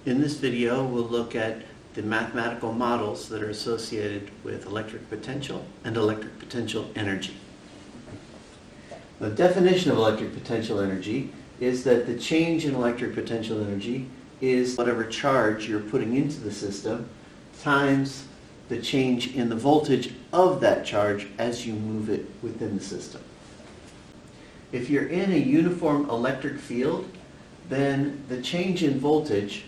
In this video, we'll look at the mathematical models that are associated with electric potential and electric potential energy. The definition of electric potential energy is that the change in electric potential energy is whatever charge you're putting into the system times the change in the voltage of that charge as you move it within the system. If you're in a uniform electric field, then the change in voltage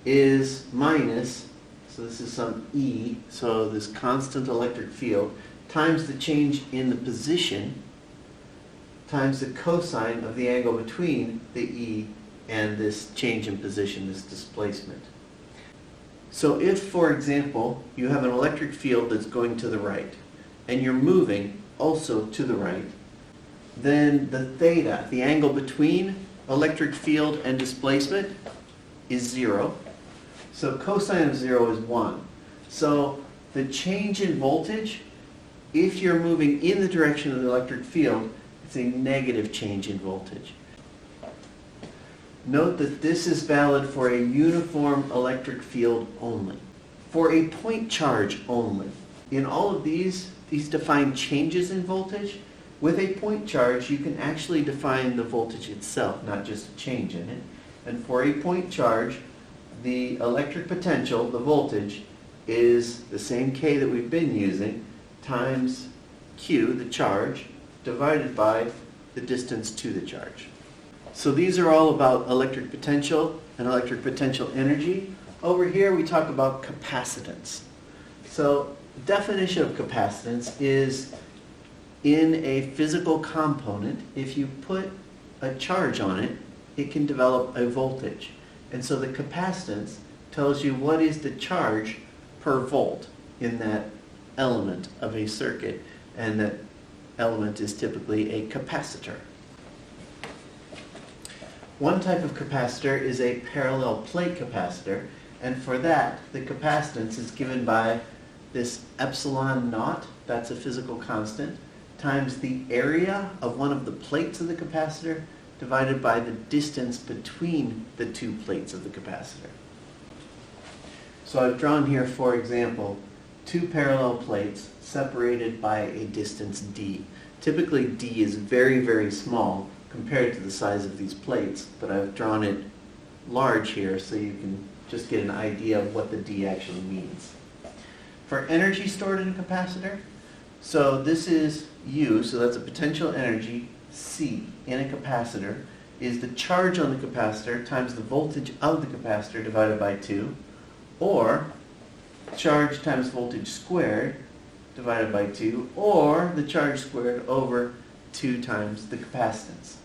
is minus, so this is some E, so this constant electric field, times the change in the position times the cosine of the angle between the E and this change in position, this displacement. So if, for example, you have an electric field that's going to the right, and you're moving also to the right, then the theta, the angle between electric field and displacement, is 0. So cosine of 0 is 1. So the change in voltage, if you're moving in the direction of the electric field, it's a negative change in voltage. Note that this is valid for a uniform electric field only. For a point charge only. In all of these define changes in voltage. With a point charge, you can actually define the voltage itself, not just a change in it. And for a point charge, the electric potential, the voltage, is the same K that we've been using, times Q, the charge, divided by the distance to the charge. So these are all about electric potential and electric potential energy. Over here we talk about capacitance. So the definition of capacitance is in a physical component, if you put a charge on it, it can develop a voltage. And so the capacitance tells you what is the charge per volt in that element of a circuit, and that element is typically a capacitor. One type of capacitor is a parallel plate capacitor, and for that the capacitance is given by this epsilon naught, that's a physical constant, times the area of one of the plates of the capacitor divided by the distance between the two plates of the capacitor. So I've drawn here, for example, two parallel plates separated by a distance d. Typically d is very, very small compared to the size of these plates, but I've drawn it large here so you can just get an idea of what the d actually means. For energy stored in a capacitor, so this is U, so that's a potential energy, C, in a capacitor, is the charge on the capacitor times the voltage of the capacitor divided by 2, or charge times voltage squared divided by 2, or the charge squared over 2 times the capacitance.